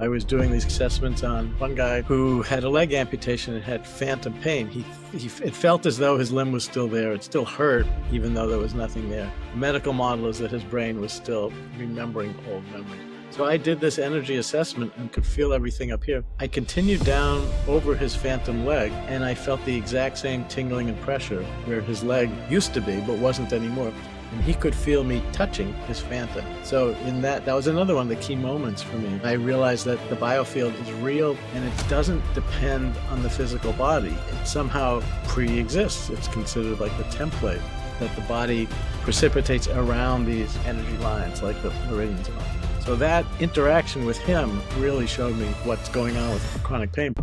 I was doing these assessments on one guy who had a leg amputation and had phantom pain. It felt as though his limb was still there. It still hurt, even though there was nothing there. The medical model is that his brain was still remembering old memories. So I did this energy assessment and could feel everything up here. I continued down over his phantom leg, and I felt the exact same tingling and pressure where his leg used to be, but wasn't anymore. And he could feel me touching his phantom. So that was another one of the key moments for me. I realized that the biofield is real, and it doesn't depend on the physical body. It somehow pre-exists. It's considered like the template that the body precipitates around these energy lines, like the meridians and all. So that interaction with him really showed me what's going on with chronic pain.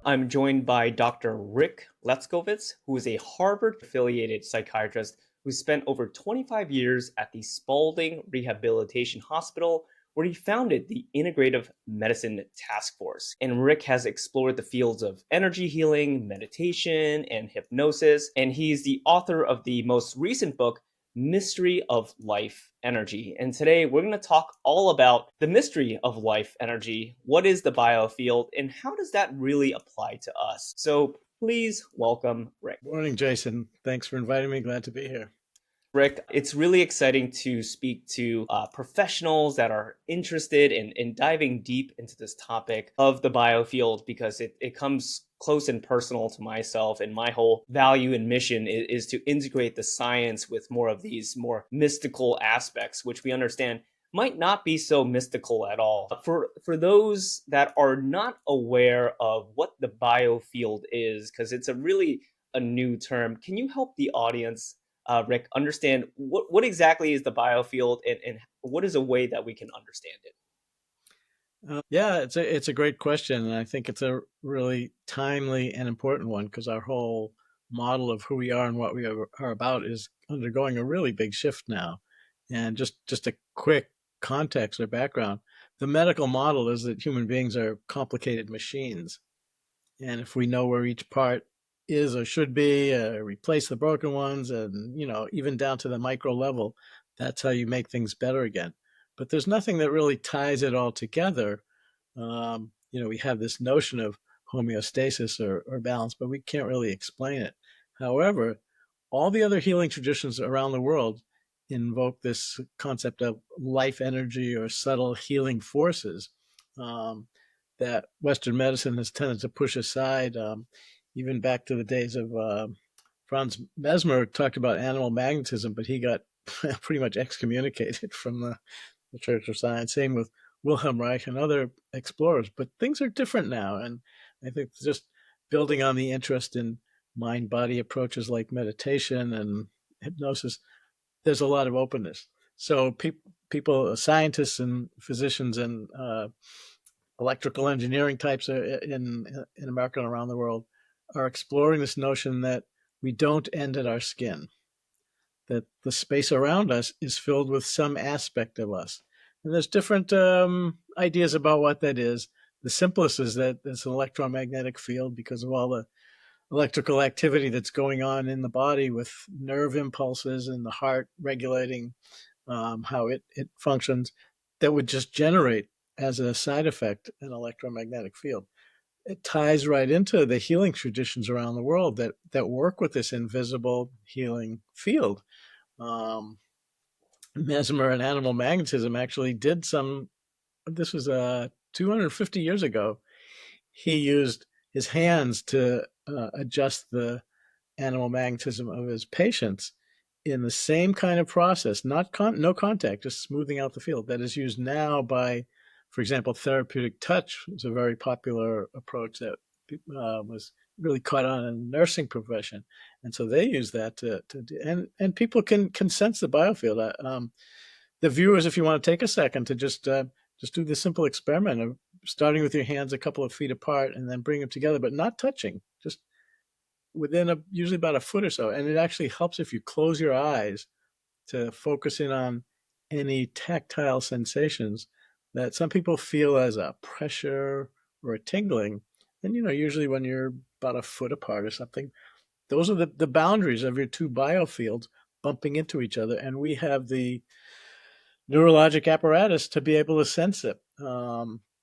I'm joined by Dr. Rick Leskowitz, who is a Harvard-affiliated psychiatrist who spent over 25 years at the Spaulding Rehabilitation Hospital, where he founded the Integrative Medicine Task Force. And Rick has explored the fields of energy healing, meditation, and hypnosis, and he's the author of the most recent book, Mystery of Life Energy. And today we're going to talk all about the mystery of life energy. What is the biofield and how does that really apply to us? So please welcome Rick. Morning, Jason. Thanks for inviting me. Glad to be here. Rick, it's really exciting to speak to professionals that are interested in diving deep into this topic of the biofield, because it comes close and personal to myself, and my whole value and mission is to integrate the science with more of these more mystical aspects, which we understand might not be so mystical at all. For those that are not aware of what the biofield is, because it's a new term, can you help the audience, Rick, understand what exactly is the biofield and what is a way that we can understand it? Yeah, it's a great question, and I think it's a really timely and important one because our whole model of who we are and what we are about is undergoing a really big shift now. And just a quick context or background, the medical model is that human beings are complicated machines, and if we know where each part is or should be, replace the broken ones, and even down to the micro level, that's how you make things better again. But there's nothing that really ties it all together. We have this notion of homeostasis or balance, but we can't really explain it. However, all the other healing traditions around the world invoke this concept of life energy or subtle healing forces that Western medicine has tended to push aside. Even back to the days of Franz Mesmer talked about animal magnetism, but he got pretty much excommunicated from the Church of Science. Same with Wilhelm Reich and other explorers. But things are different now, and I think just building on the interest in mind-body approaches like meditation and hypnosis, there's a lot of openness. So people, scientists and physicians and electrical engineering types in America and around the world are exploring this notion that we don't end at our skin, that the space around us is filled with some aspect of us. And there's different ideas about what that is. The simplest is that it's an electromagnetic field because of all the electrical activity that's going on in the body with nerve impulses and the heart regulating how it functions, that would just generate as a side effect an electromagnetic field. It ties right into the healing traditions around the world that work with this invisible healing field. Mesmer and animal magnetism actually did some. This was 250 years ago. He used his hands to adjust the animal magnetism of his patients in the same kind of process, no contact, just smoothing out the field, that is used now by, for example, therapeutic touch is a very popular approach that was really caught on in the nursing profession. And so they use that to do, and people can sense the biofield. The viewers, if you want to take a second to just do the simple experiment of starting with your hands a couple of feet apart and then bring them together, but not touching, just within usually about a foot or so. And it actually helps if you close your eyes to focus in on any tactile sensations that some people feel as a pressure or a tingling. And, usually when you're about a foot apart or something, those are the boundaries of your two biofields. bumping into each other, and we have the neurologic apparatus to be able to sense it.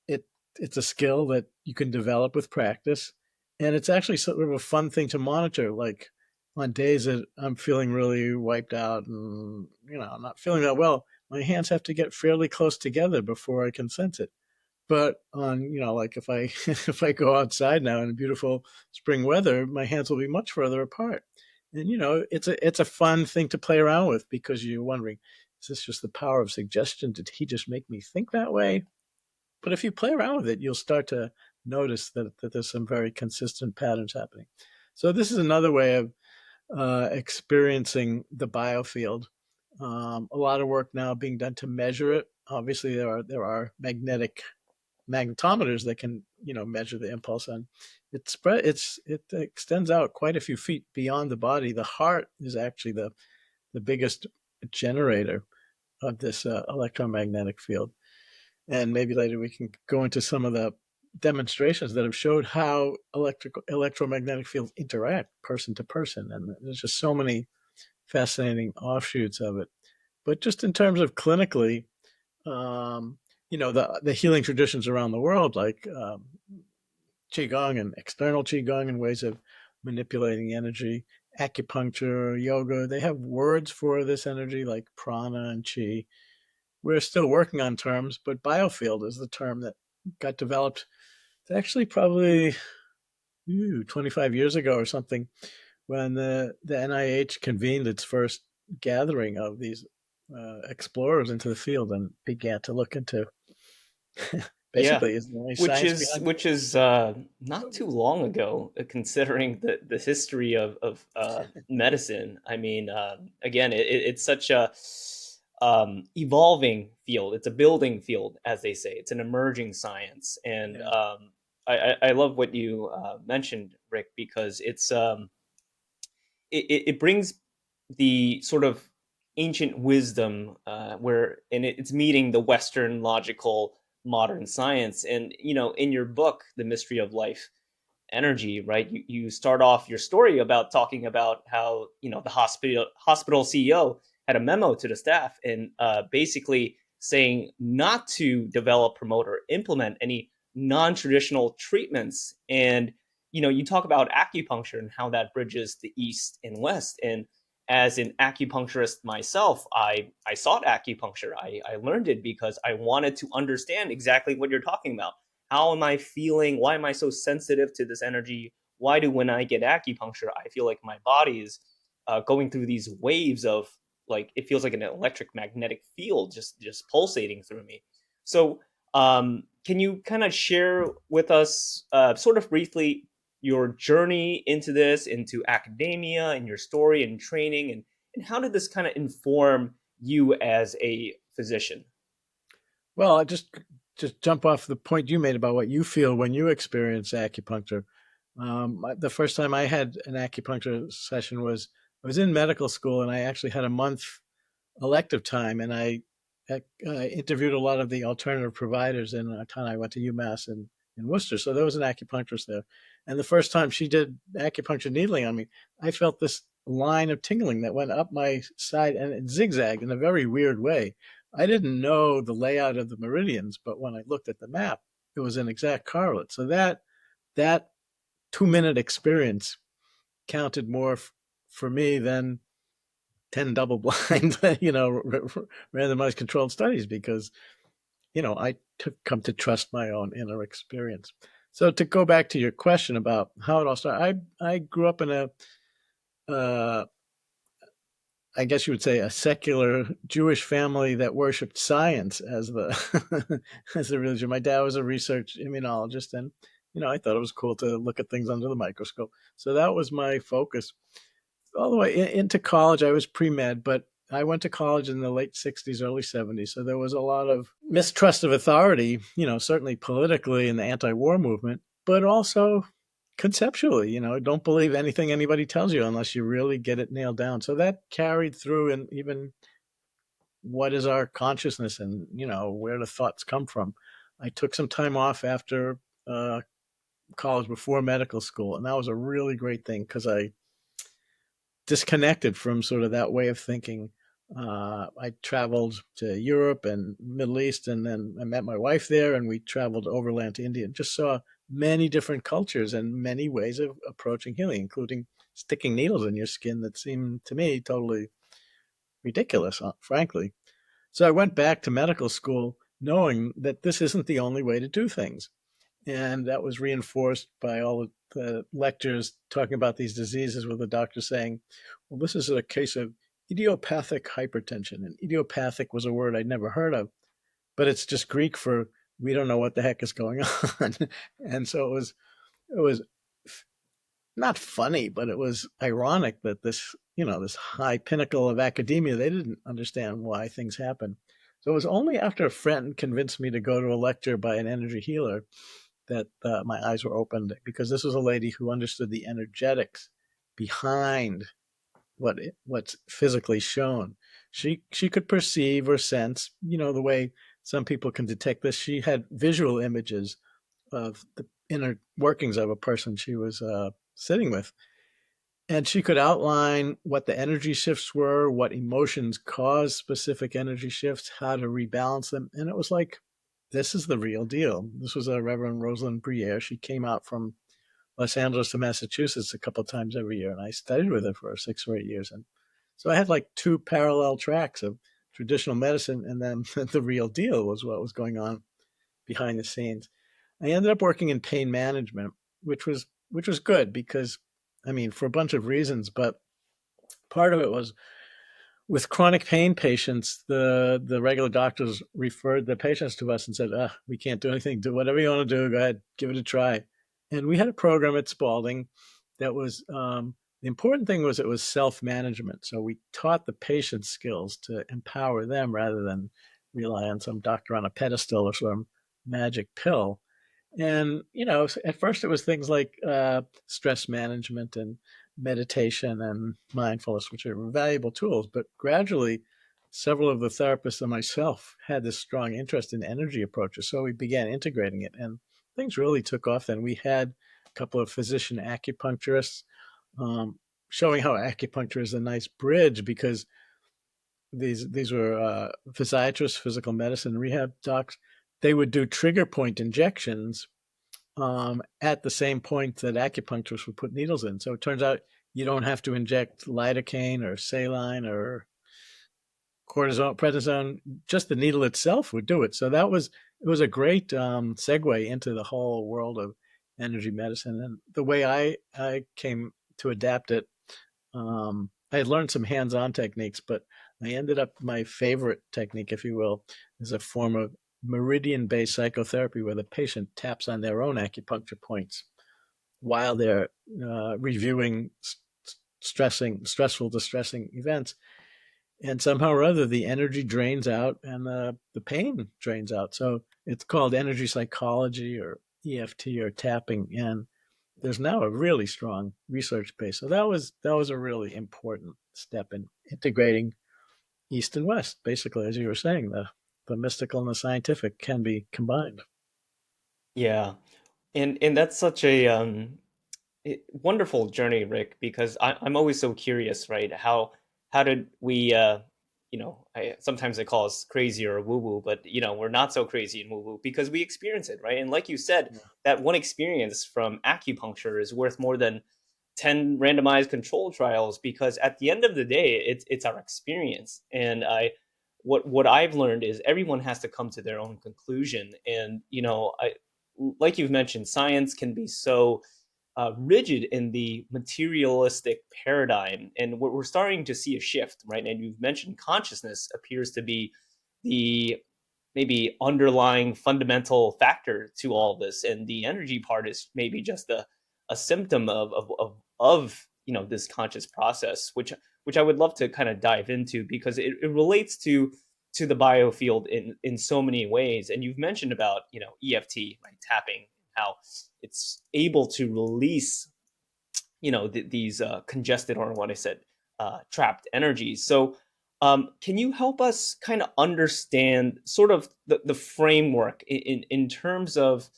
It it's a skill that you can develop with practice, and it's actually sort of a fun thing to monitor. Like on days that I'm feeling really wiped out and I'm not feeling that well, my hands have to get fairly close together before I can sense it. But on like if I if I go outside now in beautiful spring weather, my hands will be much further apart. And it's a fun thing to play around with because you're wondering, is this just the power of suggestion? Did he just make me think that way? But if you play around with it, you'll start to notice that there's some very consistent patterns happening. So this is another way of experiencing the biofield. A lot of work now being done to measure it. Obviously, there are magnetometers that can measure the impulse, and it extends out quite a few feet beyond the body. The heart is actually the biggest generator of this electromagnetic field, and maybe later we can go into some of the demonstrations that have showed how electromagnetic fields interact person to person, and there's just so many fascinating offshoots of it. But just in terms of clinically, um, the healing traditions around the world, like qigong and external qigong and ways of manipulating energy, acupuncture, yoga, they have words for this energy like prana and chi. We're still working on terms, but biofield is the term that got developed. It's actually probably 25 years ago or something when the NIH convened its first gathering of these explorers into the field and began to look into Yeah, basically, is there any science behind it? which is not too long ago, considering the history of medicine. I mean, again, it's such a evolving field. It's a building field, as they say. It's an emerging science, and Yeah, I love what you mentioned, Rick, because it brings the sort of ancient wisdom where and it's meeting the Western logical modern science. And in your book, The Mystery of Life Energy, right, you start off your story about talking about how the hospital CEO had a memo to the staff and basically saying not to develop, promote, or implement any non-traditional treatments. And you talk about acupuncture and how that bridges the East and West. And as an acupuncturist myself, I sought acupuncture. I learned it because I wanted to understand exactly what you're talking about. How am I feeling? Why am I so sensitive to this energy? Why do when I get acupuncture, I feel like my body is going through these waves of, like, it feels like an electric magnetic field just pulsating through me. So can you kind of share with us sort of briefly your journey into this, into academia, and your story and training, and how did this kind of inform you as a physician? well, I just jump off the point you made about what you feel when you experience acupuncture. The first time I had an acupuncture session was I was in medical school, and I actually had a month elective time, and I interviewed a lot of the alternative providers in a town. I went to UMass in Worcester, so there was an acupuncturist there. And the first time she did acupuncture needling on me, I felt this line of tingling that went up my side and it zigzagged in a very weird way. I didn't know the layout of the meridians, but when I looked at the map, it was an exact correlate. So that 2 minute experience counted more for me than 10 double blind, randomized controlled studies because, I come to trust my own inner experience. So to go back to your question about how it all started, I grew up in uh, I guess you would say, a secular Jewish family that worshipped science as the as the religion. My dad was a research immunologist, and I thought it was cool to look at things under the microscope. So that was my focus all the way into college. I was pre-med, but I went to college in the late 60s, early 70s. So there was a lot of mistrust of authority, certainly politically in the anti-war movement, but also conceptually, don't believe anything anybody tells you unless you really get it nailed down. So that carried through in even what is our consciousness and, where the thoughts come from. I took some time off after college before medical school, and that was a really great thing because disconnected from sort of that way of thinking. I traveled to Europe and Middle East, and then I met my wife there, and we traveled overland to India and just saw many different cultures and many ways of approaching healing, including sticking needles in your skin that seemed to me totally ridiculous, frankly. So I went back to medical school knowing that this isn't the only way to do things. And that was reinforced by all of the lectures talking about these diseases with the doctor saying, well, this is a case of idiopathic hypertension. And idiopathic was a word I'd never heard of, but it's just Greek for we don't know what the heck is going on. And so it was not funny, but it was ironic that this high pinnacle of academia, they didn't understand why things happen. So it was only after a friend convinced me to go to a lecture by an energy healer that my eyes were opened, because this was a lady who understood the energetics behind what's physically shown. She could perceive or sense, the way some people can detect this. She had visual images of the inner workings of a person she was sitting with. And she could outline what the energy shifts were, what emotions cause specific energy shifts, how to rebalance them. And it was like, this is the real deal. This was a Reverend Rosalind Briere. She came out from Los Angeles to Massachusetts a couple of times every year, and I studied with her for 6 or 8 years. And so I had like two parallel tracks of traditional medicine, and then the real deal was what was going on behind the scenes. I ended up working in pain management, which was good because, I mean, for a bunch of reasons, but part of it was with chronic pain patients, the regular doctors referred the patients to us and said, we can't do anything. Do whatever you want to do. Go ahead, give it a try. And we had a program at Spalding that was the important thing was it was self-management. So we taught the patients skills to empower them rather than rely on some doctor on a pedestal or some magic pill. And, at first it was things like stress management and meditation and mindfulness, which are valuable tools. But gradually, several of the therapists and myself had this strong interest in energy approaches. So we began integrating it, and things really took off. Then we had a couple of physician acupuncturists um, showing how acupuncture is a nice bridge, because these were physiatrists, physical medicine, rehab docs. They would do trigger point injections at the same point that acupuncturists would put needles in. So it turns out you don't have to inject lidocaine or saline or cortisone, prednisone. Just the needle itself would do it. So it was a great segue into the whole world of energy medicine. And the way I came to adapt it, I had learned some hands-on techniques, but I ended up my favorite technique, if you will, is a form of meridian-based psychotherapy where the patient taps on their own acupuncture points while they're reviewing stressful, distressing events. And somehow or other, the energy drains out and the pain drains out. So it's called energy psychology or EFT or tapping. And there's now a really strong research base. So that was a really important step in integrating East and West. Basically, as you were saying, the mystical and the scientific can be combined. Yeah. And that's such a wonderful journey, Rick, because I'm always so curious, right? How did we sometimes they call us crazy or woo woo, but we're not so crazy and woo woo because we experience it, right? And like you said, Yeah. that one experience from acupuncture is worth more than 10 randomized control trials, because at the end of the day, it's our experience. And what I've learned is everyone has to come to their own conclusion. And I, like you've mentioned, science can be so rigid in the materialistic paradigm, and we're starting to see a shift, right? And you've mentioned consciousness appears to be the maybe underlying fundamental factor to all this, and the energy part is maybe just a symptom of this conscious process, which I would love to kind of dive into, because it relates to the biofield in so many ways. And you've mentioned about EFT, right, tapping, how it's able to release these congested, or what I said, trapped energies. So can you help us kind of understand sort of the framework in terms of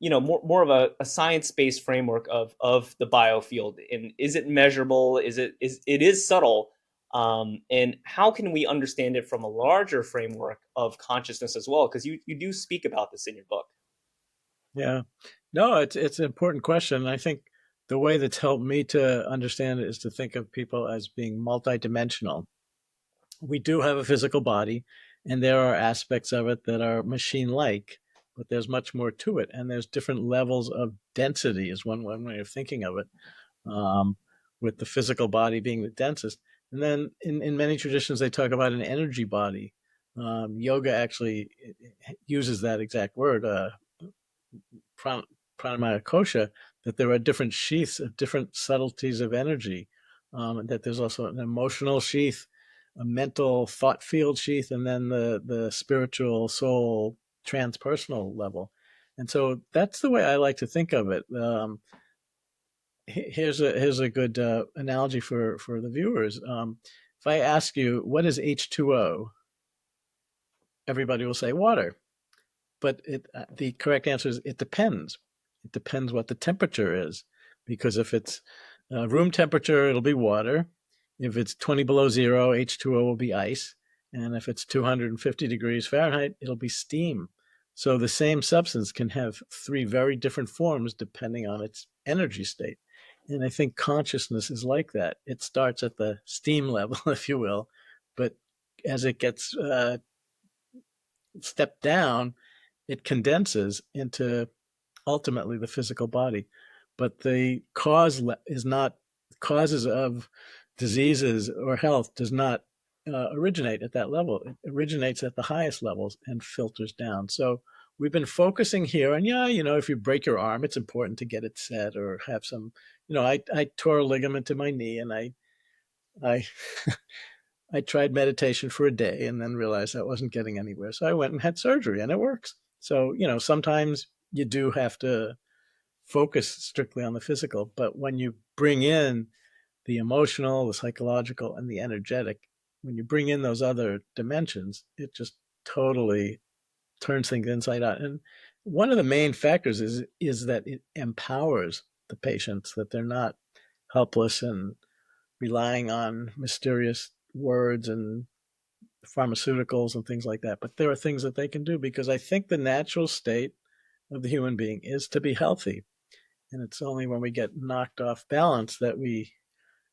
more of a science-based framework of the biofield, and is it measurable, is subtle, and how can we understand it from a larger framework of consciousness as well, because you do speak about this in your book. Yeah. No, it's an important question. I think the way that's helped me to understand it is to think of people as being multidimensional. We do have a physical body, and there are aspects of it that are machine-like, but there's much more to it, and there's different levels of density, is one way of thinking of it. Um, with the physical body being the densest, and then in many traditions they talk about an energy body. Yoga actually uses that exact word. Pran- Pranamaya kosha, that there are different sheaths of different subtleties of energy, and that there's also an emotional sheath, a mental thought field sheath, and then the spiritual soul transpersonal level. And so that's the way I like to think of it. Here's a good analogy for the viewers. If I ask you what is H2O, everybody will say water. But the correct answer is it depends. It depends what the temperature is, because if it's room temperature, it'll be water. If it's 20 below zero, H2O will be ice. And if it's 250 degrees Fahrenheit, it'll be steam. So the same substance can have three very different forms depending on its energy state. And I think consciousness is like that. It starts at the steam level, if you will, but as it gets stepped down, it condenses into ultimately the physical body. But the cause is not causes of diseases or health does not originate at that level. It originates at the highest levels and filters down. So we've been focusing here on, yeah, if you break your arm, it's important to get it set or have some, I tore a ligament in my knee, and I I tried meditation for a day and then realized I wasn't getting anywhere. So I went and had surgery, and it works. So, sometimes you do have to focus strictly on the physical, but when you bring in the emotional, the psychological, and the energetic, when you bring in those other dimensions, it just totally turns things inside out. And one of the main factors is that it empowers the patients, that they're not helpless and relying on mysterious words and pharmaceuticals and things like that. But there are things that they can do, because I think the natural state of the human being is to be healthy. And it's only when we get knocked off balance that we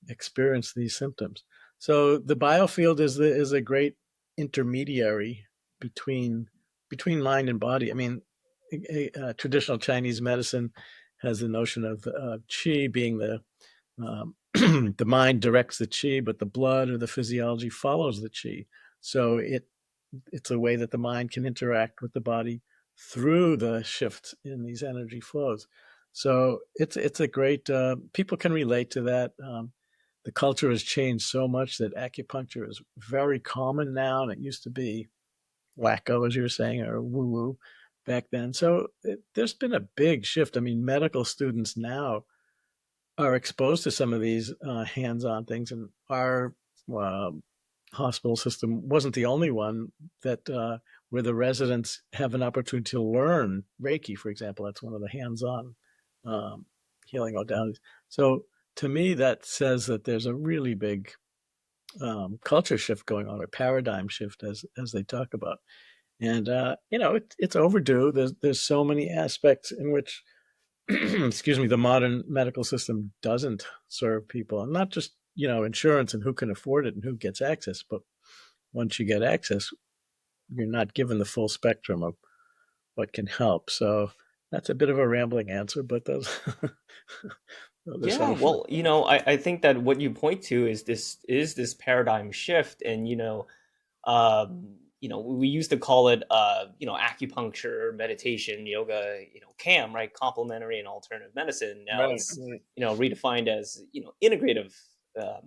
experience these symptoms. So the biofield is a great intermediary between mind and body. I mean, traditional Chinese medicine has the notion of qi being the mind directs the qi, but the blood or the physiology follows the qi. So it's a way that the mind can interact with the body through the shifts in these energy flows. So it's a great people can relate to that. The culture has changed so much that acupuncture is very common now, and it used to be wacko, as you were saying, or woo woo back then. So there's been a big shift. I mean, medical students now are exposed to some of these hands-on things, and our uh, hospital system wasn't the only one that where the residents have an opportunity to learn Reiki, for example. That's one of the hands-on um, healing modalities. So to me, that says that there's a really big culture shift going on, or paradigm shift, as they talk about. And it's overdue. There's so many aspects in which excuse me, the modern medical system doesn't serve people, and not just insurance and who can afford it and who gets access, but once you get access, you're not given the full spectrum of what can help. So that's a bit of a rambling answer, but those those are some Yeah, of my well, I think that what you point to is this paradigm shift, and we used to call it acupuncture, meditation, yoga, CAM, right? Complementary and alternative medicine. Now right, it's right, redefined as integrative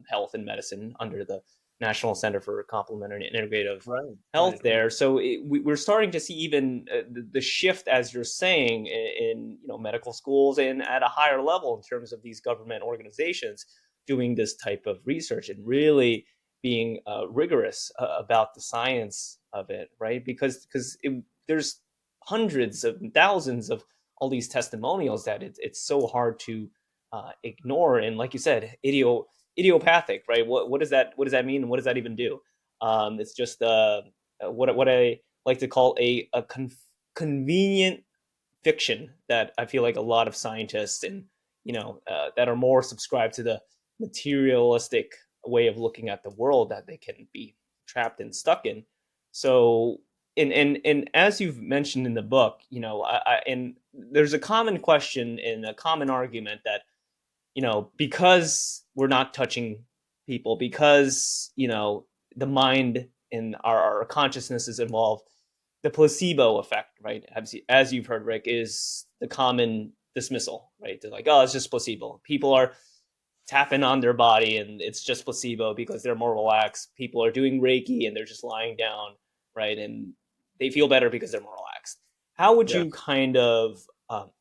health and medicine under the National Center for Complementary and Integrative right, right, Health there. So we're starting to see even the shift, as you're saying, in medical schools and at a higher level in terms of these government organizations doing this type of research and really being rigorous about the science of it, right? Because there's hundreds of thousands of all these testimonials that it's so hard to ignore. And like you said, idiopathic, right? What does that mean? And what does that even do? It's just what I like to call a convenient fiction that I feel like a lot of scientists and that are more subscribed to the materialistic way of looking at the world that they can be trapped and stuck in. So, and as you've mentioned in the book, and there's a common question and a common argument that because we're not touching people, because the mind and our consciousness is involved, the placebo effect, right? As you've heard, Rick, is the common dismissal, right? They're like, oh, it's just placebo. People are tapping on their body and it's just placebo because they're more relaxed. People are doing Reiki and they're just lying down, right? And they feel better because they're more relaxed. How would Yeah. you kind of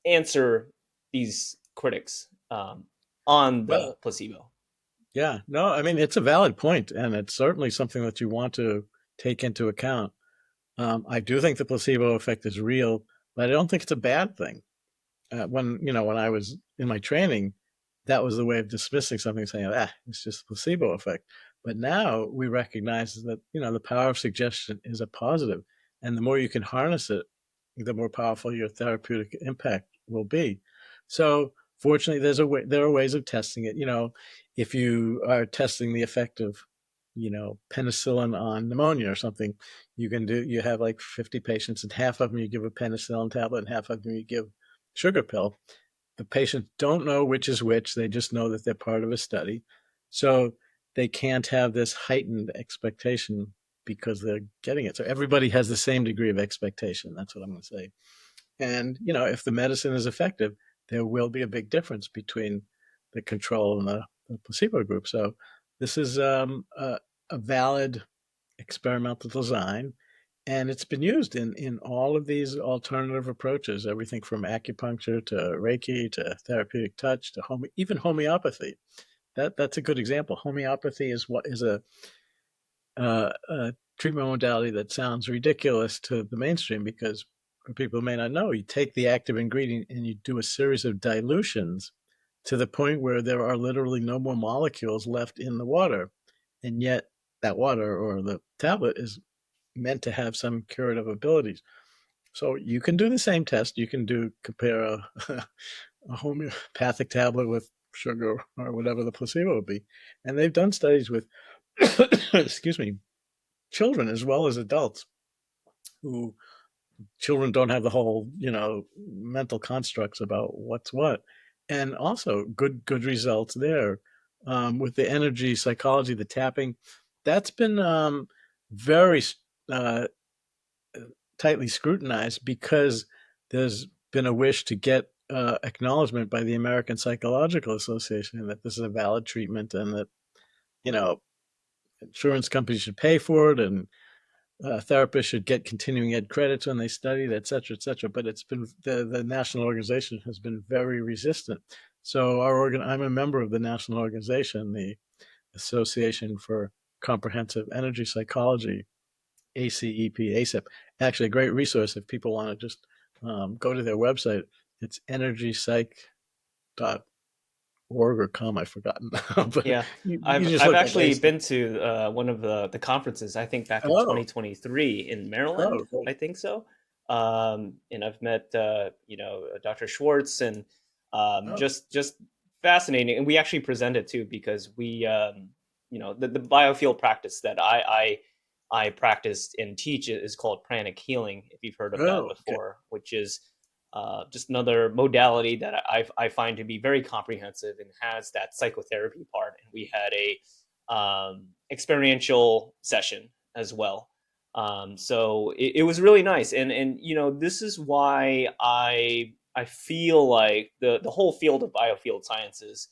answer these critics on Well, the placebo? yeah, no, I mean, it's a valid point, and it's certainly something that you want to take into account. I do think the placebo effect is real, but I don't think it's a bad thing. When I was in my training, that was the way of dismissing something, saying, it's just a placebo effect. But now we recognize that, the power of suggestion is a positive, and the more you can harness it, the more powerful your therapeutic impact will be. So fortunately, there are ways of testing it. If you are testing the effect of, penicillin on pneumonia or something, you have like 50 patients, and half of them you give a penicillin tablet and half of them you give sugar pill. The patients don't know which is which. They just know that they're part of a study. So they can't have this heightened expectation because they're getting it. So everybody has the same degree of expectation. That's what I'm going to say. And, if the medicine is effective, there will be a big difference between the control and the placebo group. So this is a valid experimental design, and it's been used in all of these alternative approaches, everything from acupuncture to Reiki to therapeutic touch to even homeopathy. That's a good example. Homeopathy is a treatment modality that sounds ridiculous to the mainstream because for people who may not know, you take the active ingredient and you do a series of dilutions to the point where there are literally no more molecules left in the water, and yet that water or the tablet is meant to have some curative abilities. So you can do the same test. You can compare a homeopathic tablet with sugar or whatever the placebo would be. And they've done studies with, excuse me, children as well as adults who children don't have the whole, mental constructs about what's what. And also good results there. With the energy psychology, the tapping, that's been very uh, tightly scrutinized because there's been a wish to get acknowledgement by the American Psychological Association that this is a valid treatment and that you know insurance companies should pay for it and therapists should get continuing ed credits when they studied, et cetera, et cetera. But it's been the national organization has been very resistant. So I'm a member of the national organization, the Association for Comprehensive Energy Psychology, ACEP, ACEP. Actually, a great resource if people want to just go to their website. It's energypsych.org or com. I've forgotten now, but Yeah, you just I've look up actually ACEP. been to one of the conferences. I think back in Oh, 2023 in Maryland. oh, great. I think so. And I've met Dr. Schwartz and Oh, just fascinating. And we actually presented too because we the biofield practice that I practiced and teach is called pranic healing. If you've heard of that oh, okay, before, which is just another modality that I find to be very comprehensive and has that psychotherapy part. And we had a experiential session as well. So it was really nice. And this is why I feel like the whole field of biofield sciences,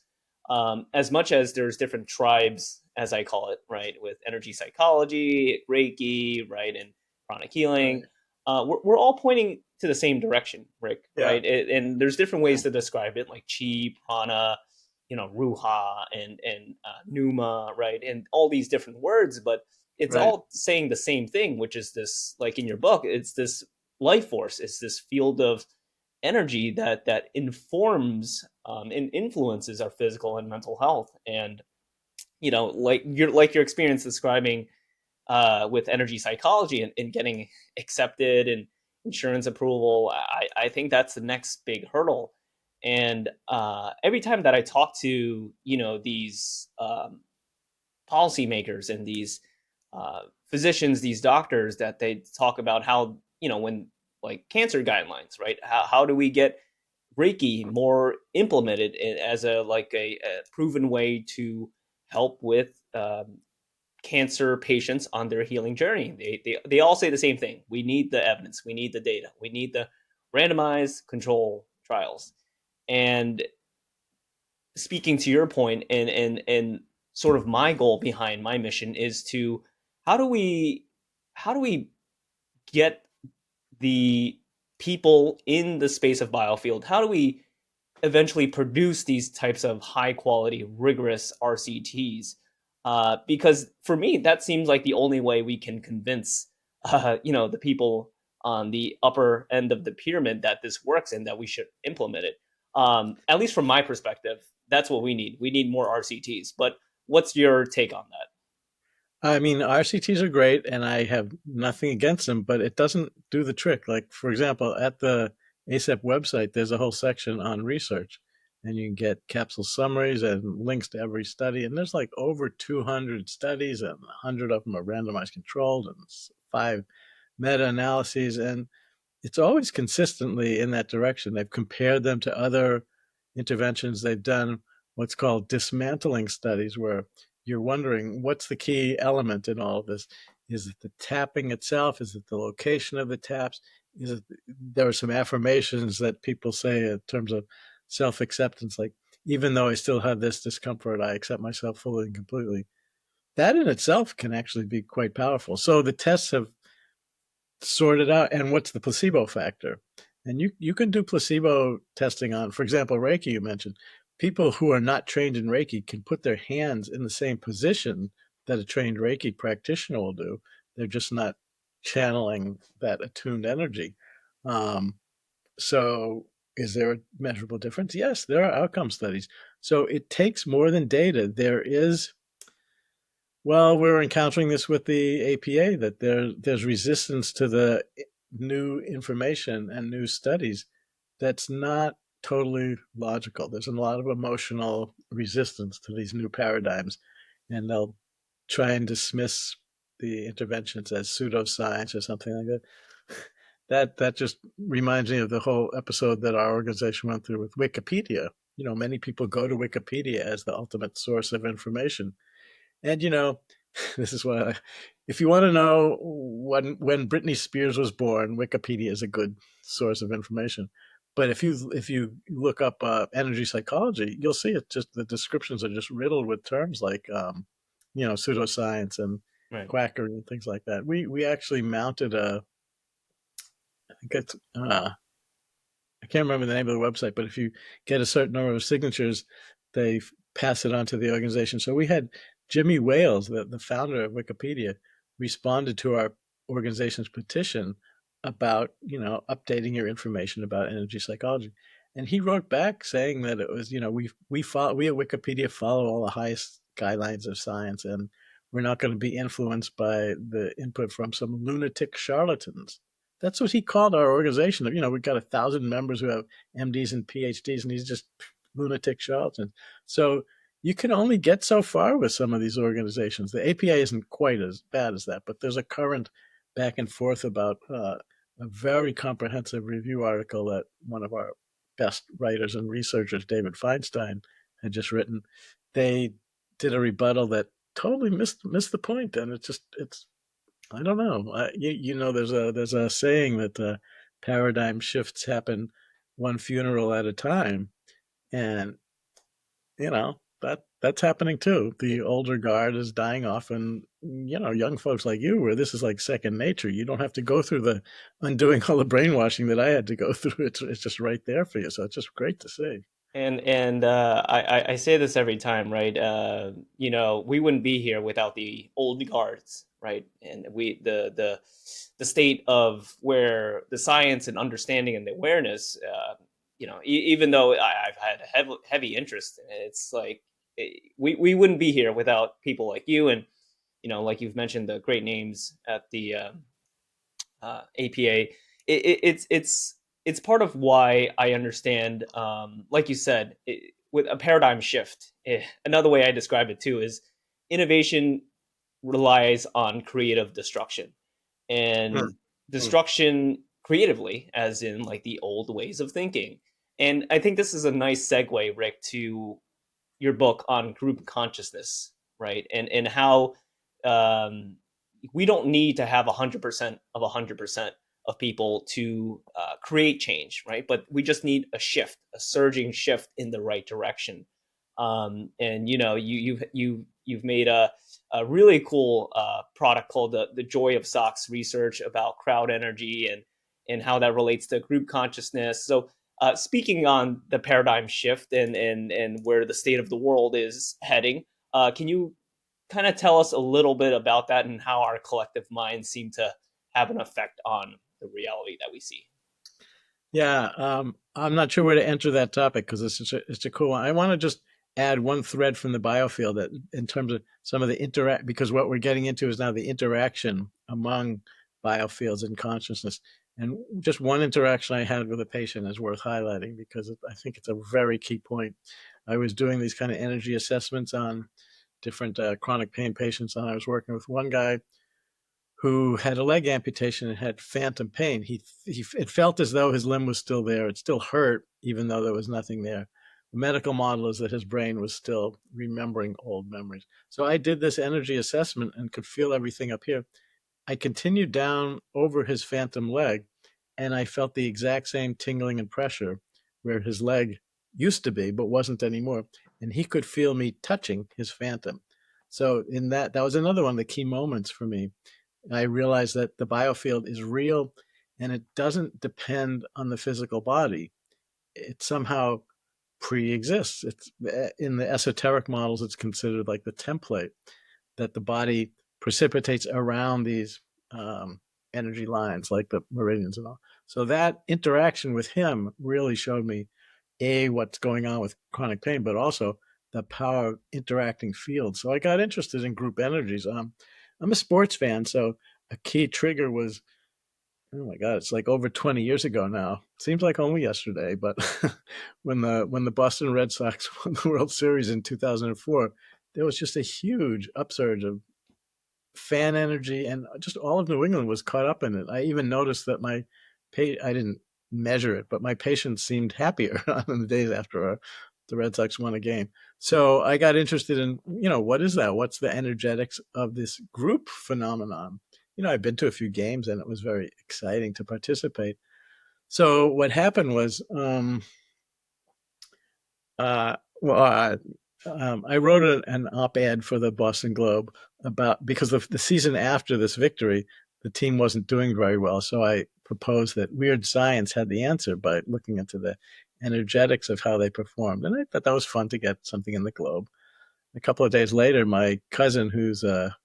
as much as there's different tribes, as I call it, right, with energy psychology, Reiki, right, and chronic healing, right, we're all pointing to the same direction, Rick, yeah, right? And there's different yeah, ways to describe it, like chi, prana, ruha, and pneuma, right? And all these different words, but it's right, all saying the same thing, which is this, like in your book, it's this life force, it's this field of energy that informs and influences our physical and mental health. And like your experience describing with energy psychology and getting accepted and insurance approval, I think that's the next big hurdle. And every time that I talk to these policymakers and these physicians, these doctors, that they talk about how when like cancer guidelines, right? How do we get Reiki more implemented as a proven way to help with cancer patients on their healing journey? They all say the same thing. We need the evidence. We need the data. We need the randomized control trials. And speaking to your point, and sort of my goal behind my mission is to how do we how do we get the people in the space of biofield, how do we eventually produce these types of high quality, rigorous RCTs? Because for me, that seems like the only way we can convince, the people on the upper end of the pyramid that this works and that we should implement it. At least from my perspective, that's what we need. We need more RCTs. But what's your take on that? I mean, RCTs are great, and I have nothing against them, but it doesn't do the trick. Like, for example, at the ASAP website, there's a whole section on research, and you can get capsule summaries and links to every study. And there's like over 200 studies, and 100 of them are randomized controlled, and five meta analyses. And it's always consistently in that direction. They've compared them to other interventions. They've done what's called dismantling studies, where you're wondering what's the key element in all of this. Is it the tapping itself? Is it the location of the taps? Is it, there are some affirmations that people say in terms of self acceptance, like, even though I still have this discomfort, I accept myself fully and completely. That in itself can actually be quite powerful. So the tests have sort it out. And what's the placebo factor? And you can do placebo testing on, for example, Reiki, you mentioned. People who are not trained in Reiki can put their hands in the same position that a trained Reiki practitioner will do. They're just not channeling that attuned energy. Um, so, is there a measurable difference? Yes, there are outcome studies. So, it takes more than data. There is, well, we're encountering this with the APA, that there's resistance to the new information and new studies that's not totally logical. There's a lot of emotional resistance to these new paradigms, and they'll try and dismiss the interventions as pseudoscience or something like that. That just reminds me of the whole episode that our organization went through with Wikipedia. Many people go to Wikipedia as the ultimate source of information, and this is why, if you want to know when Britney Spears was born, Wikipedia is a good source of information. But if you look up energy psychology, you'll see it just the descriptions are just riddled with terms like pseudoscience and Right. quackery and things like that. We actually mounted a, I think it's I can't remember the name of the website, but if you get a certain number of signatures, they pass it on to the organization. So we had Jimmy Wales, the founder of Wikipedia, responded to our organization's petition about, updating your information about energy psychology. And he wrote back saying that it was, we at Wikipedia follow all the highest guidelines of science, and we're not going to be influenced by the input from some lunatic charlatans. That's what he called our organization. We've got 1,000 members who have MDs and PhDs, and he's just lunatic charlatan. So you can only get so far with some of these organizations. The APA isn't quite as bad as that, but there's a current back and forth about a very comprehensive review article that one of our best writers and researchers, David Feinstein, had just written. They did a rebuttal that totally missed the point, and it's I don't know. There's a saying that paradigm shifts happen one funeral at a time, and that's happening too. The older guard is dying off, and young folks like you, where this is like second nature. You don't have to go through the undoing all the brainwashing that I had to go through. It's just right there for you. So it's just great to see. And I say this every time, right? We wouldn't be here without the old guards, right? And the state of where the science and understanding and the awareness, even though I've had a heavy interest in it, it's like we wouldn't be here without people like you, and like you've mentioned, the great names at the APA. It's part of why I understand, like you said, with a paradigm shift. Another way I describe it too is innovation relies on creative destruction, Hmm. and Hmm. destruction creatively, as in like the old ways of thinking. And I think this is a nice segue, Rick, to your book on group consciousness, right? And how um, we don't need to have 100% of 100% of people to create change, right? But we just need a shift, a surging shift in the right direction. And you've made a really cool product called the Joy of Socks research about crowd energy and how that relates to group consciousness. So speaking on the paradigm shift and where the state of the world is heading, can you kind of tell us a little bit about that and how our collective minds seem to have an effect on the reality that we see? Yeah, I'm not sure where to enter that topic because it's a cool one. I want to just add one thread from the biofield that in terms of some of the interact because what we're getting into is now the interaction among biofields and consciousness. And just one interaction I had with a patient is worth highlighting because I think it's a very key point. I was doing these kind of energy assessments on different chronic pain patients, and I was working with one guy who had a leg amputation and had phantom pain. It felt as though his limb was still there. It still hurt, even though there was nothing there. The medical model is that his brain was still remembering old memories. So I did this energy assessment and could feel everything up here. I continued down over his phantom leg, and I felt the exact same tingling and pressure where his leg used to be, but wasn't anymore. And he could feel me touching his phantom. So in that was another one of the key moments for me. I realized that the biofield is real and it doesn't depend on the physical body. It somehow pre-exists. It's in the esoteric models, it's considered like the template that the body precipitates around these energy lines, like the meridians and all. So that interaction with him really showed me what's going on with chronic pain, but also the power of interacting fields. So I got interested in group energies. I'm a sports fan, so a key trigger was, oh my god, it's like over 20 years ago now. Seems like only yesterday, but when the Boston Red Sox won the World Series in 2004, there was just a huge upsurge of fan energy, and just all of New England was caught up in it. I even noticed that I didn't measure it, but my patients seemed happier on the days after the Red Sox won a game. So I got interested in, what is that? What's the energetics of this group phenomenon? I've been to a few games and it was very exciting to participate. So what happened was, well, I wrote an op-ed for the Boston Globe about because the season after this victory, the team wasn't doing very well. So I proposed that weird science had the answer by looking into the energetics of how they performed, and I thought that was fun to get something in the Globe. A couple of days later, my cousin, who's a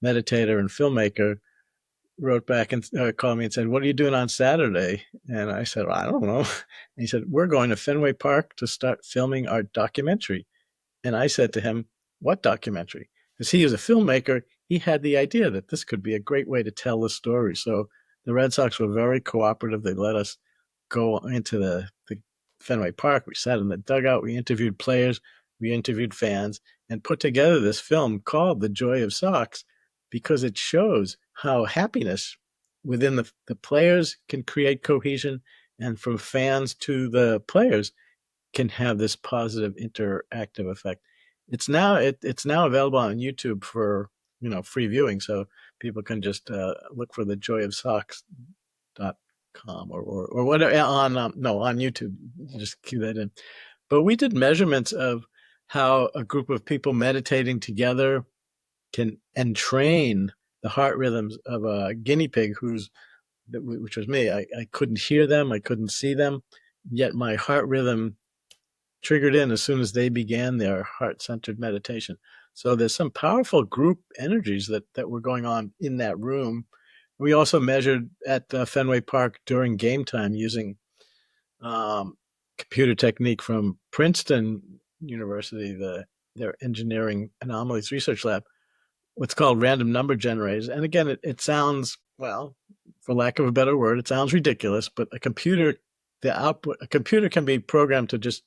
meditator and filmmaker, wrote back and called me and said, "What are you doing on Saturday?" And I said, well, "I don't know." And he said, "We're going to Fenway Park to start filming our documentary." And I said to him, "What documentary?" Because he was a filmmaker, he had the idea that this could be a great way to tell the story. So the Red Sox were very cooperative. They let us go into the Fenway Park. We sat in the dugout. We interviewed players. We interviewed fans and put together this film called The Joy of Sox because it shows how happiness within the players can create cohesion, and from fans to the players can have this positive interactive effect. It's now available on YouTube for free viewing, so people can just look for the joy of socks.com or whatever on no on YouTube. Just cue that in. But we did measurements of how a group of people meditating together can entrain the heart rhythms of a guinea pig which was me. I couldn't hear them, I couldn't see them, yet my heart rhythm triggered in as soon as they began their heart centered meditation. So there's some powerful group energies that were going on in that room. We also measured at Fenway Park during game time using um, computer technique from Princeton University, their engineering anomalies research lab, what's called random number generators. And again, it sounds, well, for lack of a better word, it sounds ridiculous, but a computer can be programmed to just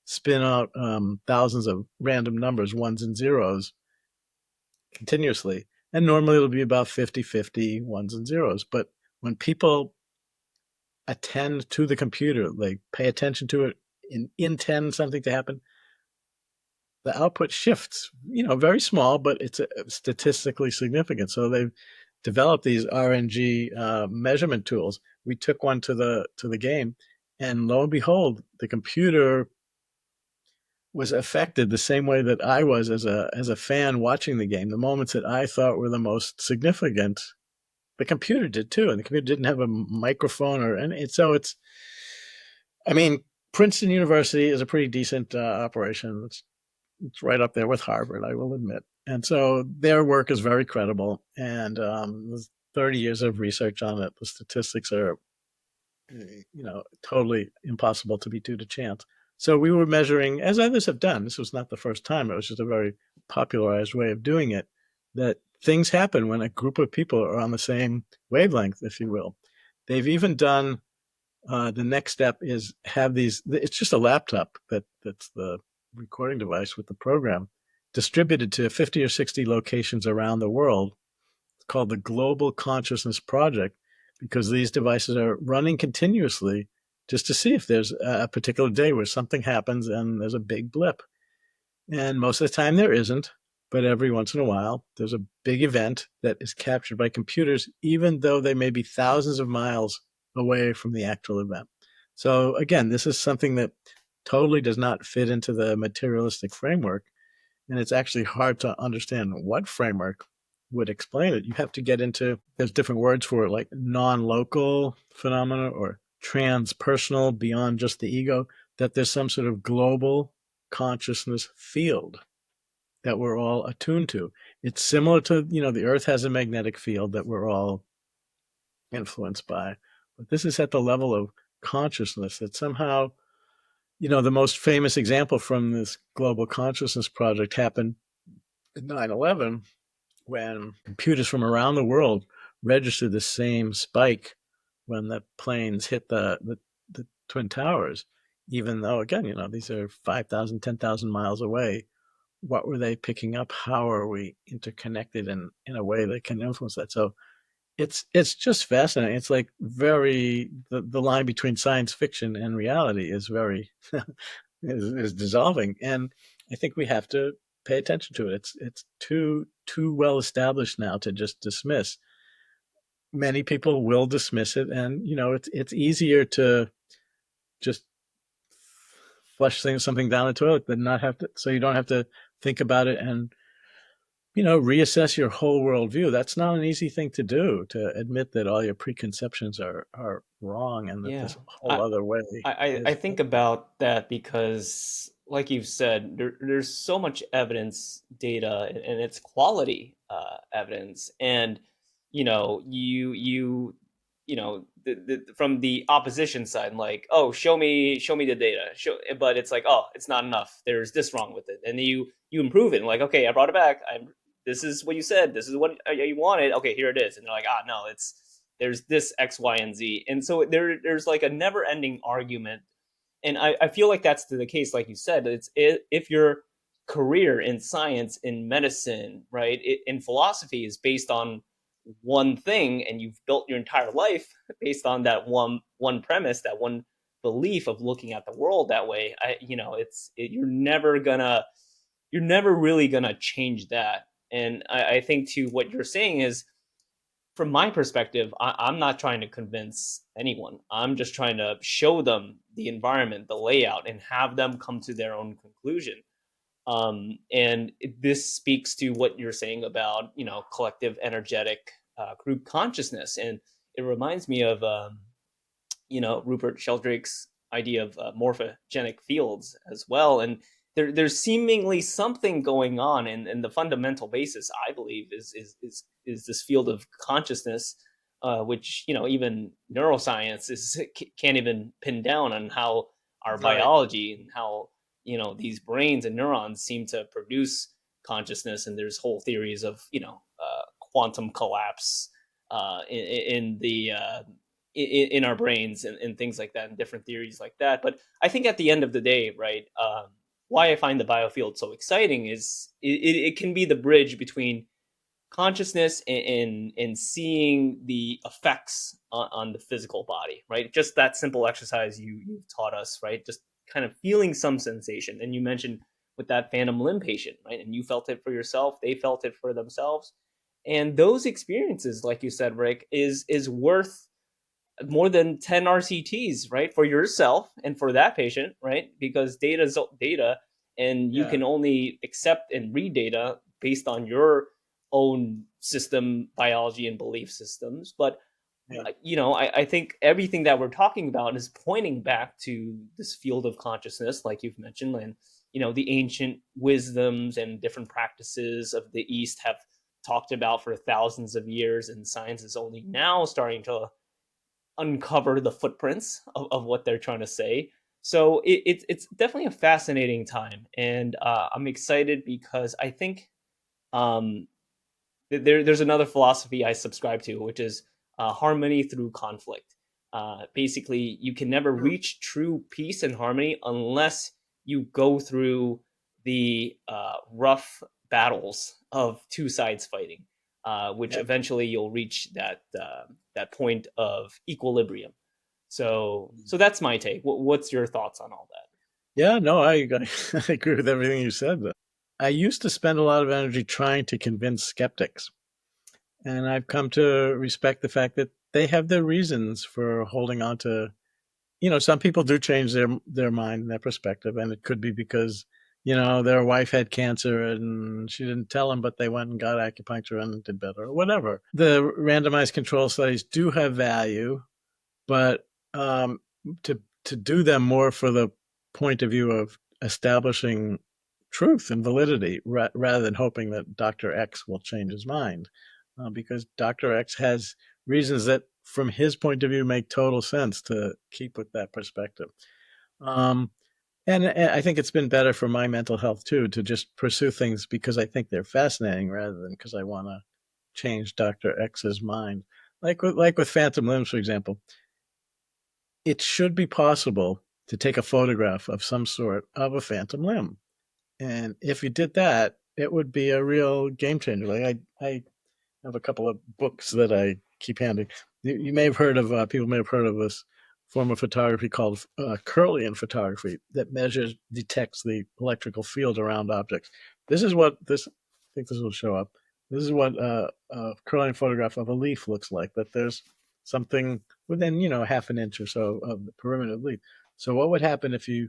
spin out thousands of random numbers, ones and zeros, continuously. And normally it'll be about 50-50 ones and zeros. But when people attend to the computer, like pay attention to it, intend something to happen, the output shifts, very small, but it's statistically significant. So they've developed these RNG measurement tools. We took one to the game, and lo and behold, the computer was affected the same way that I was as a fan watching the game. The moments that I thought were the most significant, the computer did too, and the computer didn't have a microphone or any. So I mean, Princeton University is a pretty decent operation. It's right up there with Harvard, I will admit. And so their work is very credible, and there's 30 years of research on it. The statistics are, totally impossible to be due to chance. So we were measuring, as others have done. This was not the first time. It was just a very popularized way of doing it. That things happen when a group of people are on the same wavelength, if you will. They've even done the next step is have these. It's just a laptop that's the recording device with the program distributed to 50 or 60 locations around the world. It's called the Global Consciousness Project because these devices are running continuously just to see if there's a particular day where something happens and there's a big blip. And most of the time there isn't, but every once in a while there's a big event that is captured by computers, even though they may be thousands of miles away from the actual event. So again, this is something that totally does not fit into the materialistic framework. And it's actually hard to understand what framework would explain it. You have to get into, there's different words for it, like non-local phenomena or transpersonal, beyond just the ego, that there's some sort of global consciousness field that we're all attuned to. It's similar to, the earth has a magnetic field that we're all influenced by. But this is at the level of consciousness that somehow, the most famous example from this global consciousness project happened in 9/11 when computers from around the world registered the same spike when the planes hit the Twin Towers, even though, again, these are 5,000, 10,000 miles away. What were they picking up? How are we interconnected in a way that can influence that? So it's just fascinating. It's like the line between science fiction and reality is very is dissolving, and I think we have to pay attention to it. It's too well established now to just dismiss. Many people will dismiss it, and it's easier to just flush something down the toilet than not have to. So you don't have to think about it and reassess your whole worldview. That's not an easy thing to do, to admit that all your preconceptions are wrong and that Yeah. this whole I, other way I is. think about that because, like you've said, there's so much evidence, data, and it's quality evidence, and from the opposition side, like, oh, show me the data, but it's like, oh, it's not enough. There's this wrong with it, and you improve it, and like, okay, I brought it back. This is what you said. This is what you wanted. Okay, here it is, and they're like, ah, no, there's this X, Y, and Z, and so there's like a never ending argument, and I feel like that's the case, like you said. It's if your career in science, in medicine, right, in philosophy is based on one thing, and you've built your entire life based on that one premise, that one belief of looking at the world that way. You're never really gonna change that. And I think to what you're saying is, from my perspective, I'm not trying to convince anyone. I'm just trying to show them the environment, the layout, and have them come to their own conclusion. And this speaks to what you're saying about collective energetic group consciousness, and it reminds me of Rupert Sheldrake's idea of morphogenic fields as well. And there's seemingly something going on, and the fundamental basis, I believe, is this field of consciousness, which even neuroscience can't even pin down on how our Right. biology and how these brains and neurons seem to produce consciousness. And there's whole theories of quantum collapse in the in our brains, and things like that, and different theories like that. But I think at the end of the day, right, why I find the biofield so exciting is it can be the bridge between consciousness and seeing the effects on the physical body, right? Just that simple exercise you've taught us, right? Just kind of feeling some sensation. And you mentioned with that phantom limb patient, right? And you felt it for yourself, they felt it for themselves. And those experiences, like you said, Rick, is worth more than 10 RCTs, right? For yourself and for that patient, right? Because data is data, and you Yeah. can only accept and read data based on your own system, biology, and belief systems. But Yeah. I think everything that we're talking about is pointing back to this field of consciousness, like you've mentioned, and the ancient wisdoms and different practices of the East have talked about for thousands of years, and science is only now starting to uncover the footprints of what they're trying to say. So it's definitely a fascinating time, and I'm excited because I think um, there's another philosophy I subscribe to, which is harmony through conflict. Basically, you can never Hmm. reach true peace and harmony unless you go through the rough battles of two sides fighting, which Yeah. eventually you'll reach that point of equilibrium. So that's my take. What's your thoughts on all that? Yeah, no, I agree with everything you said. I used to spend a lot of energy trying to convince skeptics, and I've come to respect the fact that they have their reasons for holding on to. Some people do change their mind and their perspective, and it could be because their wife had cancer and she didn't tell them, but they went and got acupuncture and did better, or whatever. The randomized control studies do have value, but to do them more for the point of view of establishing truth and validity rather than hoping that Dr. X will change his mind, because Dr. X has reasons that, from his point of view, make total sense to keep with that perspective. Um, and I think it's been better for my mental health too to just pursue things because I think they're fascinating rather than because I want to change Dr. X's mind. Like with phantom limbs, for example, it should be possible to take a photograph of some sort of a phantom limb. And if you did that, it would be a real game changer. I have a couple of books that I keep handy. You may have heard of, people may have heard of this form of photography called Kirlian photography that measures, detects the electrical field around objects. This is what this, I think this will show up. This is what a Kirlian photograph of a leaf looks like, that there's something within, half an inch or so of the perimeter of the leaf. So what would happen if you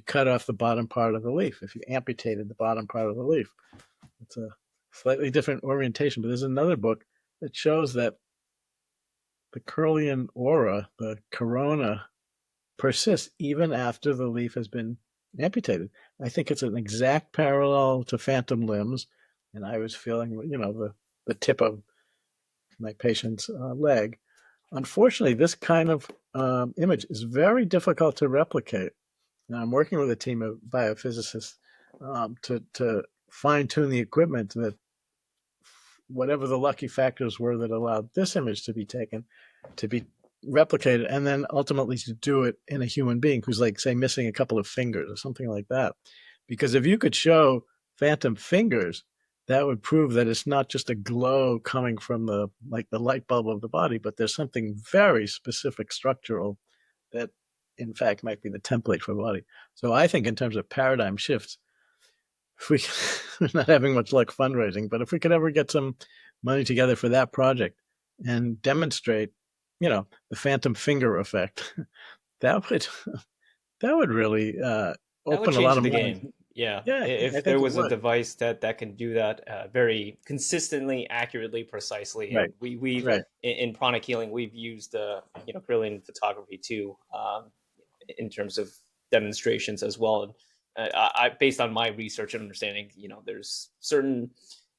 cut off the bottom part of the leaf, if you amputated the bottom part of the leaf? It's a slightly different orientation, but there's another book that shows that the Kirlian aura, the corona, persists even after the leaf has been amputated. I think it's an exact parallel to phantom limbs, and I was feeling, the tip of my patient's leg. Unfortunately, this kind of image is very difficult to replicate. And I'm working with a team of biophysicists to fine tune the equipment that whatever the lucky factors were that allowed this image to be taken, to be replicated, and then ultimately to do it in a human being who's, like, say, missing a couple of fingers or something like that. Because if you could show phantom fingers, that would prove that it's not just a glow coming from the light bulb of the body, but there's something very specific structural that in fact might be the template for the body. So I think in terms of paradigm shifts, if we we're not having much luck fundraising, but if we could ever get some money together for that project and demonstrate, the phantom finger effect, that would that would really That would open a lot change of the minds. game. Yeah, Yeah, I if there think it was a would. device that can do that very consistently, accurately, precisely, and Right, we've right. in pranic healing we've used brilliant photography too, in terms of demonstrations as well. Based on my research and understanding, there's certain,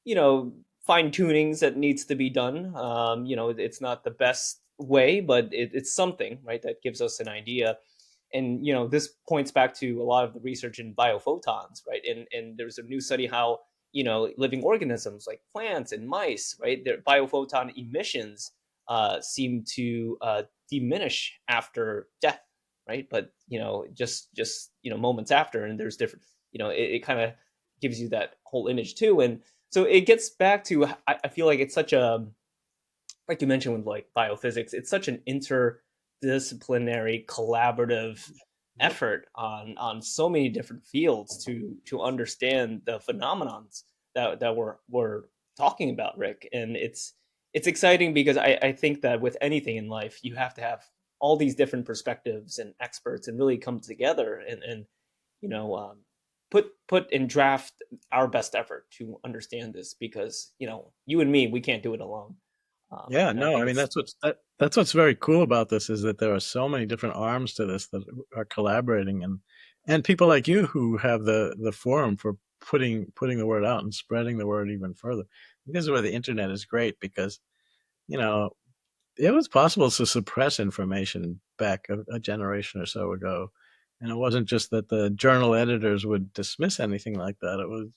you know, fine tunings that needs to be done. It's not the best way, but it's something, right, that gives us an idea. And this points back to a lot of the research in biophotons, right? And there's a new study how living organisms like plants and mice, right, their biophoton emissions seem to diminish after death, right? But just moments after, and there's different. It kind of gives you that whole image too, and so it gets back to I feel like it's such a, like you mentioned with like biophysics, it's such an interdisciplinary collaborative Yep. effort on so many different fields to understand the phenomenons that we're talking about, Rick. And it's exciting because I think that with anything in life, you have to have all these different perspectives and experts and really come together and you know um, put and draft our best effort to understand this, because you and me, we can't do it alone. Yeah, And I no, think I mean it's that's what's very cool about this is that there are so many different arms to this that are collaborating, and people like you who have the forum for putting the word out and spreading the word even further. This is where the internet is great because you know it was possible to suppress information back a generation or so ago. And it wasn't just that the journal editors would dismiss anything like that. It was,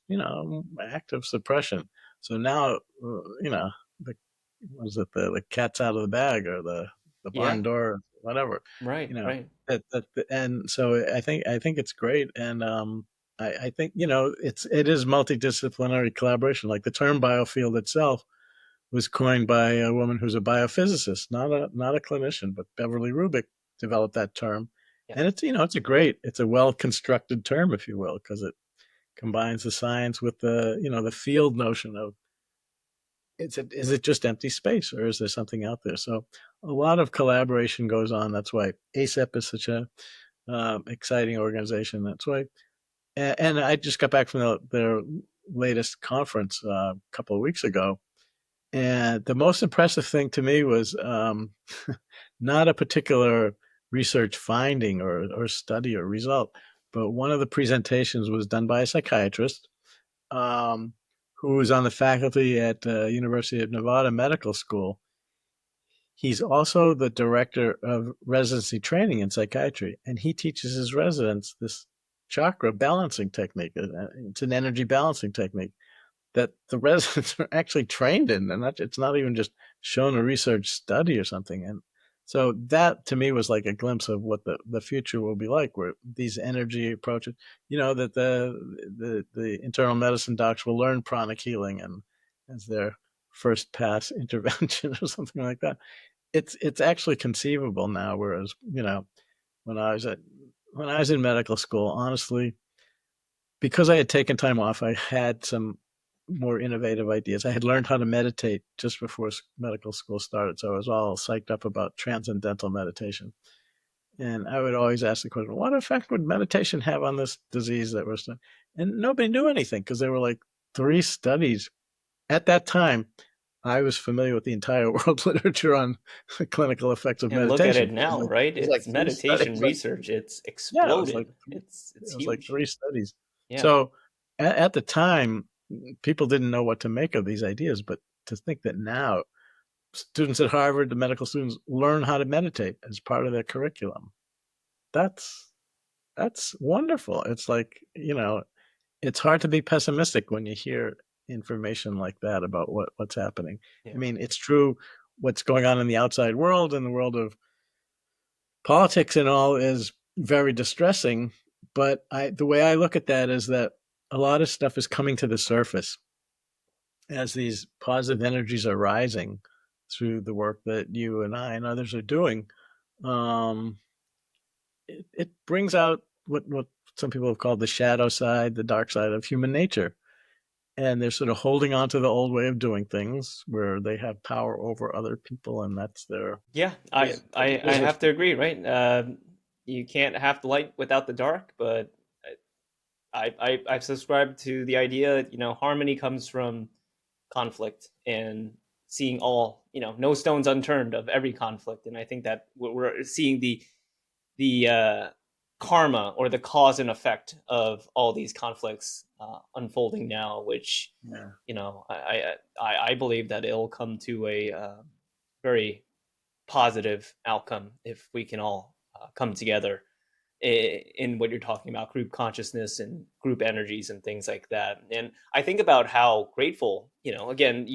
active suppression. So now, the was it the cat's out of the bag or the yeah, barn door, whatever, right, you know. right, And so I think it's great, and I think it is multidisciplinary collaboration. Like the term biofield itself was coined by a woman who's a biophysicist, not a clinician, but Beverly Rubik developed that term. yeah, And it's a well constructed term, if you will, because it combines the science with the field notion of is it just empty space or is there something out there? So a lot of collaboration goes on. That's why ASEP is such a exciting organization. That's why, and I just got back from their latest conference a couple of weeks ago, and the most impressive thing to me was not a particular research finding or study or result, but one of the presentations was done by a psychiatrist um, who was on the faculty at University of Nevada Medical School. He's also the director of residency training in psychiatry, and he teaches his residents this chakra balancing technique. It's an energy balancing technique that the residents are actually trained in, and it's not even just shown a research study or something. And so that to me was like a glimpse of what the future will be like, where these energy approaches, that the internal medicine docs will learn pranic healing and as their first pass intervention or something like that. It's actually conceivable now, whereas when I was at when I was in medical school, honestly, because I had taken time off, I had some more innovative ideas. I had learned how to meditate just before medical school started, so I was all psyched up about transcendental meditation. And I would always ask the question, what effect would meditation have on this disease that we're studying? And nobody knew anything because there were like three studies. At that time, I was familiar with the entire world literature on the clinical effects of and look at meditation. it It was now, like, right? it was like It's three studies. meditation research, it's Yeah, it was like exploded. It's it was like huge. three studies. Yeah, So at the time, people didn't know what to make of these ideas, but to think that now students at Harvard, the medical students, learn how to meditate as part of their curriculum. That's that's wonderful. It's like, it's hard to be pessimistic when you hear information like that about what's happening. I yeah, mean, it's true what's going on in the outside world and the world of politics and all is very distressing. But the way I look at that is that a lot of stuff is coming to the surface as these positive energies are rising through the work that you and I and others are doing. Um, it brings out what some people have called the shadow side, the dark side of human nature. And they're sort of holding on to the old way of doing things where they have power over other people and that's their yeah. I business. I, I have to agree, right? You can't have the light without the dark, but I subscribe to the idea that harmony comes from conflict, and seeing all, no stones unturned of every conflict. And I think that we're seeing the karma or the cause and effect of all these conflicts unfolding now, which Yeah. I believe that it'll come to a very positive outcome if we can all come together in what you're talking about, group consciousness and group energies and things like that. And I think about how grateful, again,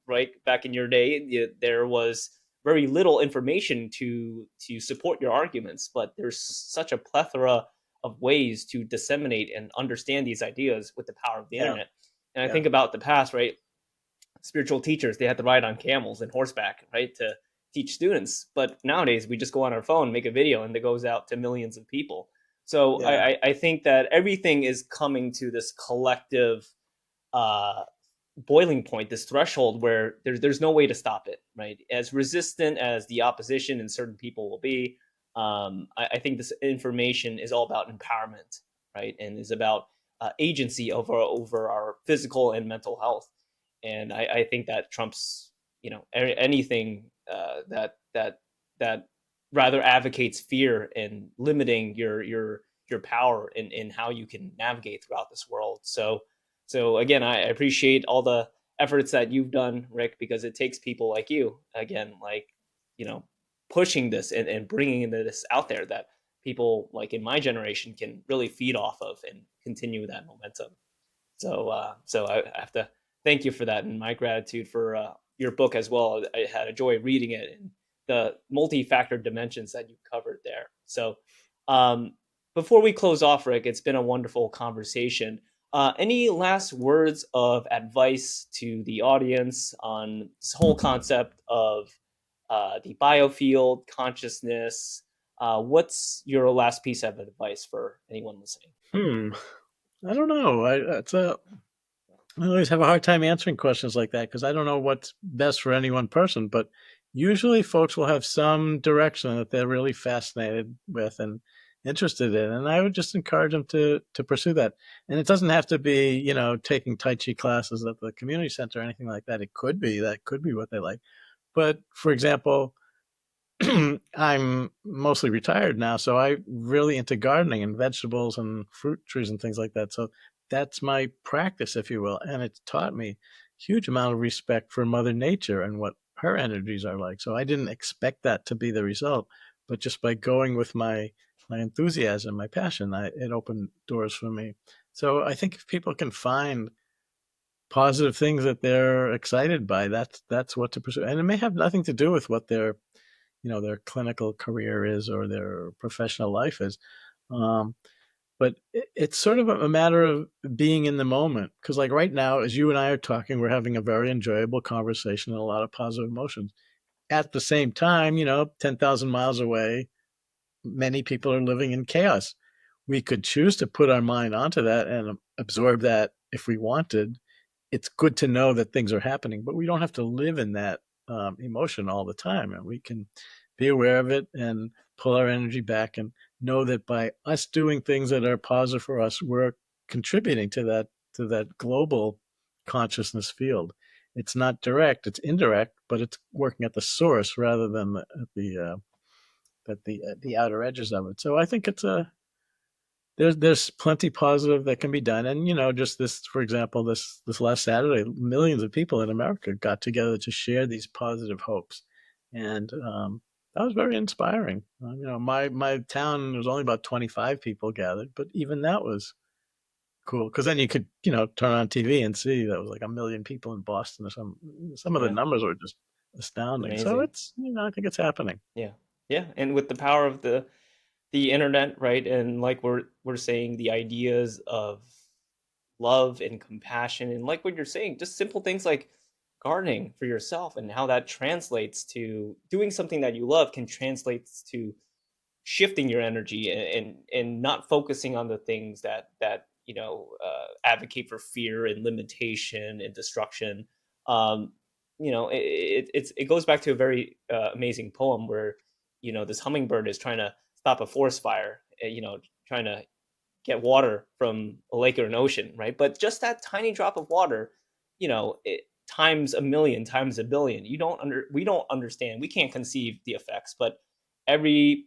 right back in your day, there was very little information to support your arguments, but there's such a plethora of ways to disseminate and understand these ideas with the power of the Yeah. internet. And I Yeah. think about the past, right? Spiritual teachers, they had to ride on camels and horseback, right, to teach students. But nowadays we just go on our phone, make a video, and it goes out to millions of people. So Yeah. I think that everything is coming to this collective uh, boiling point, this threshold where there's no way to stop it, right? As resistant as the opposition and certain people will be, I think this information is all about empowerment, right, and is about agency over our physical and mental health. And I think that trumps anything that rather advocates fear and limiting your power in how you can navigate throughout this world. So again, I appreciate all the efforts that you've done, Rick, because it takes people like you, again, like, you know, pushing this and bringing this out there that people like in my generation can really feed off of and continue that momentum. So I have to thank you for that, and my gratitude for your book as well. I had a joy reading it and the multi-factor dimensions that you covered there. So um, before we close off, Rick, it's been a wonderful conversation. Any last words of advice to the audience on this whole concept of the biofield consciousness? What's your last piece of advice for anyone listening? Hmm. I don't know. I always have a hard time answering questions like that because I don't know what's best for any one person. But usually, folks will have some direction that they're really fascinated with and interested in, and I would just encourage them to pursue that. And it doesn't have to be, taking Tai Chi classes at the community center or anything like that. It could be that could be what they like. But for example, I'm mostly retired now, so I really into gardening and vegetables and fruit trees and things like that. So that's my practice, if you will, and it's taught me a huge amount of respect for Mother Nature and what her energies are like. So I didn't expect that to be the result, but just by going with my enthusiasm, my passion, it opened doors for me. So I think if people can find positive things that they're excited by, that's what to pursue, and it may have nothing to do with what their clinical career is or their professional life is. Um, but it's sort of a matter of being in the moment. Because, like right now, as you and I are talking, we're having a very enjoyable conversation and a lot of positive emotions. At the same time, 10,000 miles away, many people are living in chaos. We could choose to put our mind onto that and absorb that if we wanted. It's good to know that things are happening, but we don't have to live in that emotion all the time. And we can be aware of it and pull our energy back and know that by us doing things that are positive for us, we're contributing to that global consciousness field. It's not direct; it's indirect, but it's working at the source rather than at the outer edges of it. So I think there's plenty positive that can be done, and just this, for example, this last Saturday, millions of people in America got together to share these positive hopes, and that was very inspiring. My town was only about 25 people gathered, but even that was cool because then you could turn on TV and see that was like a million people in Boston or some of the Yeah, numbers were just astounding. So amazing. it's I think it's happening. Yeah, yeah, and with the power of the internet, right, and like we're saying, the ideas of love and compassion, and like what you're saying, just simple things like gardening for yourself and how that translates to doing something that you love can translate to shifting your energy and not focusing on the things that advocate for fear and limitation and destruction. um it goes back to a very amazing poem where this hummingbird is trying to stop a forest fire, trying to get water from a lake or an ocean, right? But just that tiny drop of water, times a million, times a billion. We don't understand. We can't conceive the effects, but every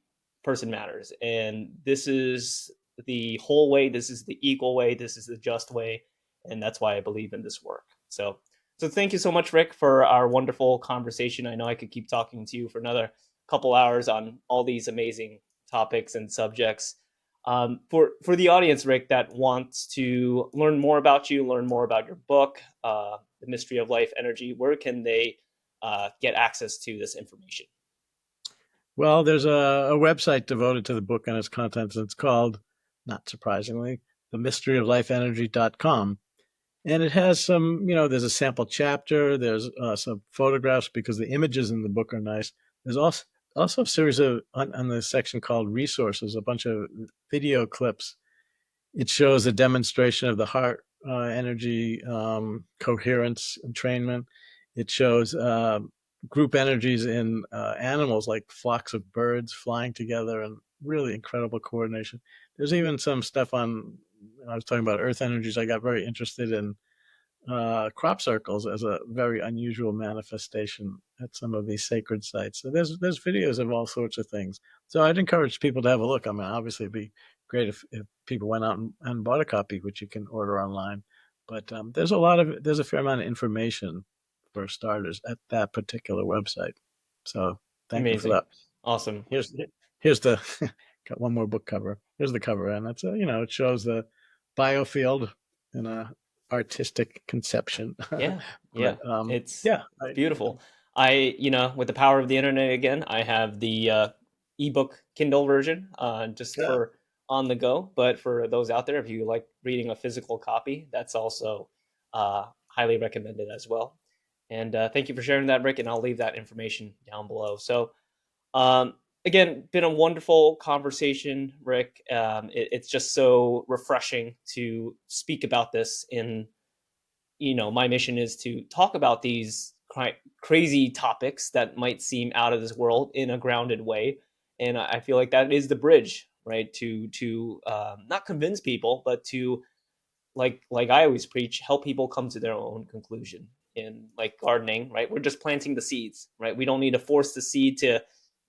person matters, and this is the whole way. This is the equal way. This is the just way, and that's why I believe in this work. So thank you so much, Rick, for our wonderful conversation. I know I could keep talking to you for another couple hours on all these amazing topics and subjects. For the audience, Rick, that wants to learn more about you, learn more about your book, The Mystery of Life Energy, where can they get access to this information? Well, there's a website devoted to the book and its contents. It's called, not surprisingly, themysteryoflifeenergy.com. And it has some, there's a sample chapter, there's some photographs because the images in the book are nice. There's also a series of, on the section called resources, a bunch of video clips. It shows a demonstration of the heart energy coherence entrainment. It shows group energies in animals like flocks of birds flying together and really incredible coordination. There's even some stuff on, I was talking about earth energies. I got very interested in crop circles as a very unusual manifestation at some of these sacred sites. So there's videos of all sorts of things. So I'd encourage people to have a look. I mean, obviously, it'd be great if people went out and bought a copy, which you can order online. But there's a fair amount of information for starters at that particular website. So thank you for Amazing. that. Awesome. Here's here's the got one more book cover. Here's the cover, and it's it shows the Biofield in a artistic conception. Yeah, But yeah, it's yeah, it's beautiful. With the power of the internet again, I have the ebook Kindle version, just yeah. for on the go. But for those out there, if you like reading a physical copy, that's also highly recommended as well. And thank you for sharing that, Rick. And I'll leave that information down below. So, um, again, been a wonderful conversation, Rick. It's just so refreshing to speak about this in my mission is to talk about these crazy topics that might seem out of this world in a grounded way, and I feel like that is the bridge, right? To not convince people, but to like I always preach, help people come to their own conclusion. In like gardening, right? We're just planting the seeds, right? We don't need to force the seed to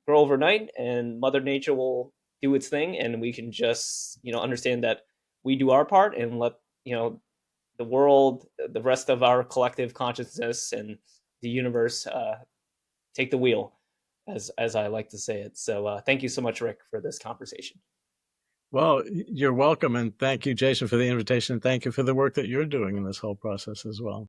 grow overnight, and Mother Nature will do its thing, and we can just understand that we do our part and let the world, the rest of our collective consciousness, and the universe take the wheel, as I like to say it. So thank you so much, Rick, for this conversation. Well, you're welcome, and thank you, Jason, for the invitation. Thank you for the work that you're doing in this whole process as well.